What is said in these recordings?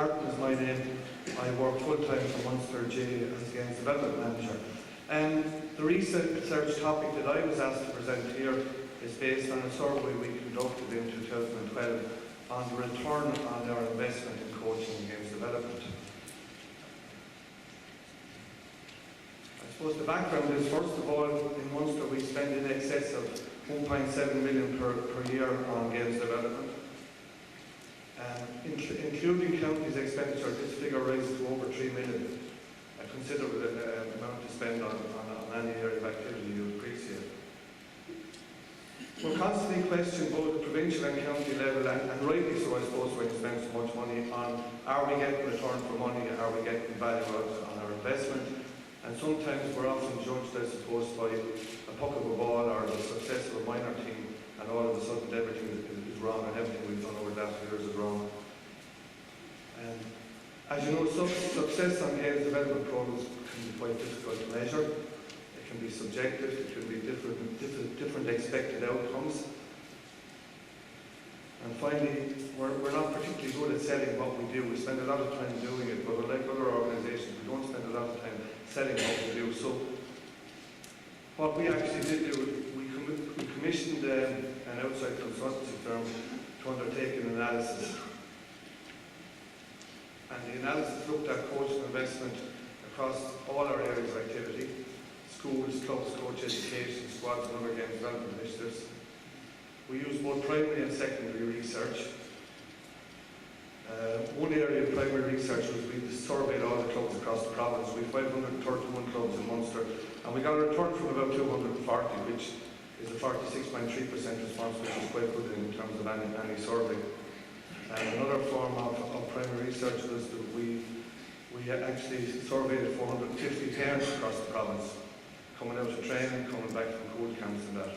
Carton is my name. I work full-time for Munster GAA as Games Development Manager. The research topic that I was asked to present here is based on a survey we conducted in 2012 on the return on our investment in coaching and games development. I suppose the background is, first of all, in Munster we spend in excess of 1.7 million per year on games development. Including counties' expenditure, this figure rises to over 3 million, a considerable amount to spend on any area of activity you appreciate. We're constantly questioning both the provincial and county level, and rightly so, I suppose, when you spend so much money on, are we getting return for money, are we getting value out on our investment? And sometimes we're often judged, I suppose, by a puck of a ball or the success of a minor team, and all of a sudden everything is wrong, and everything we've done over the last years is wrong. As you know, success on games development programs can be quite difficult to measure. It can be subjective, it can be different expected outcomes. And finally, we're not particularly good at selling what we do. We spend a lot of time doing it, but like other organisations, we don't spend a lot of time selling what we do. So what we actually did do, we commissioned an outside consultancy firm to undertake an analysis. And the analysis looked at coaching investment across all our areas of activity: schools, clubs, coach education, squads and other game development initiatives. We used both primary and secondary research. One area of primary research was we surveyed all the clubs across the province. We had 531 clubs in Munster, and we got a return from about 240, which is a 46.3% response, which is quite good in terms of any survey. Another form of primary research was that we actually surveyed 450 parents across the province, coming out of training, coming back from coach camps and that.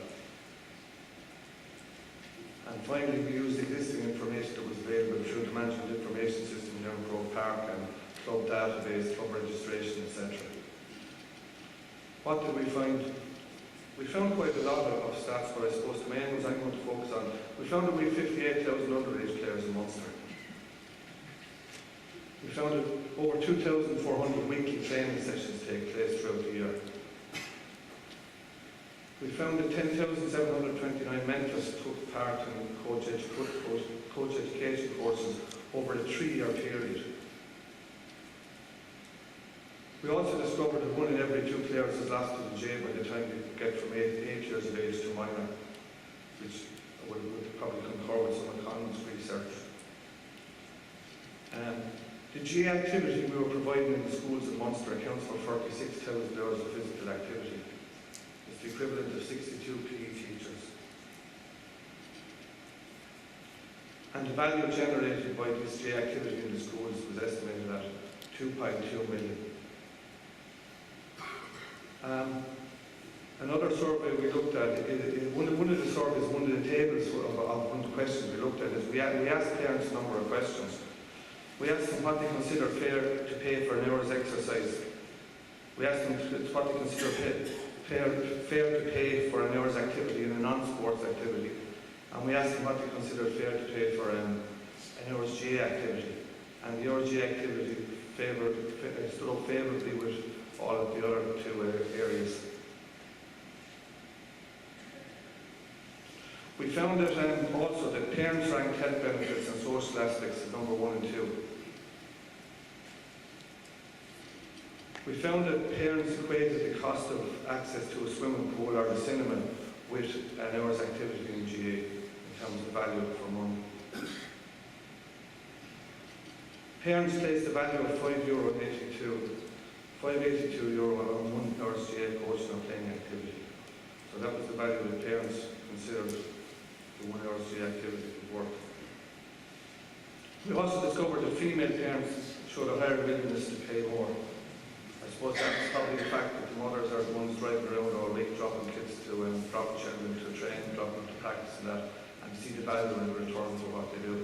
And finally, we used existing information that was available through the management information system here in Grove Park and club database, club registration, etc. What did we find? We found quite a lot of stats, but I suppose the main ones I'm going to focus on. We found that we have 58,000 underage players in Munster. We found that over 2,400 weekly training sessions take place throughout the year. We found that 10,729 mentors took part in coach education courses over a 3-year period. We also discovered that 1 in every 2 players is lost to the jail by the time they get from 8 years of age to minor, which I would probably concur with some economists' research. The GAA activity we were providing in the schools in Munster accounts for 46,000 hours of physical activity. It's the equivalent of 62 PE teachers. And the value generated by this GAA activity in the schools was estimated at 2.2 million. Another survey we looked at, one of the surveys, one of the tables of one of the questions we looked at is we asked parents a number of questions. We asked them what they consider fair to pay for an hour's exercise. We asked them what they consider fair to pay for an hour's activity in a non-sports activity. And we asked them what they consider fair to pay for an hour's GAA activity. And the hour's GAA activity stood up favourably with all of the other 2 areas. We found that also that parents ranked health benefits and social aspects as number 1 and 2. We found that parents equated the cost of access to a swimming pool or the cinema with an hour's activity in GAA in terms of value for money. Parents placed a value of €5.82 on 1 hour's GAA coaching or playing activity. So that was the value that parents considered the 1 hour's GAA activity would work. We also discovered that female parents showed a higher willingness to pay more. I suppose that's probably the fact that the mothers are the ones driving around all week, dropping kids to drop children to train, dropping them to practice and that, and see the value in return for what they do.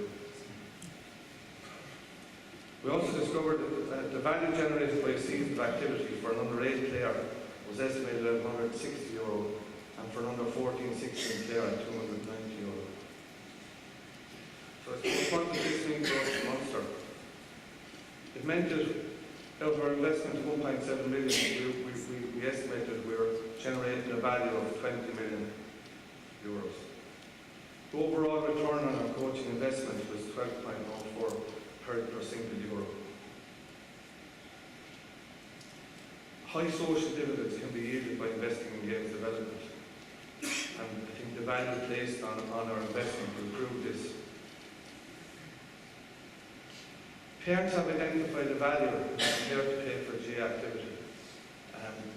We also discovered that the value generated by a season of activity for an under-8 player was estimated at €160 and for an under-14-16 player at €290. So I suppose what does this mean for us in Munster? It meant that out of our investment of 1.7 million, we estimated we were generating a value of 20 million euros. The overall return on our coaching investment was 12.04 per single euro. High social dividends can be yielded by investing in games development, and I think the value placed on our investment will prove this. Parents have identified the value and prepared to pay for GAA activity.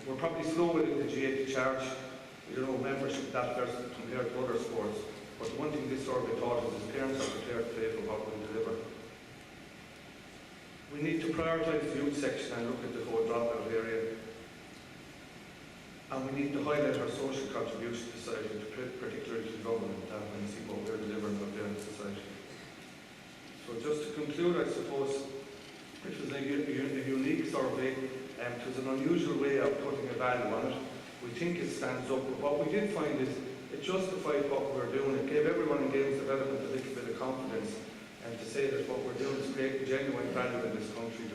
We're probably slow within the GAA to charge, membership that versus compared to other sports. But the one thing this survey taught us is parents are prepared to pay for what we deliver. We need to prioritise the youth section and look at the whole dropout area. And we need to highlight our social contribution to society, particularly to the government, and see what we're delivering out there in society. So just to conclude, I suppose, it was a unique survey, and it was an unusual way of putting a value on it. We think it stands up, but what we did find is it justified what we were doing. It gave everyone in games development a little bit of confidence, and to say that what we're doing is creating genuine value in this country.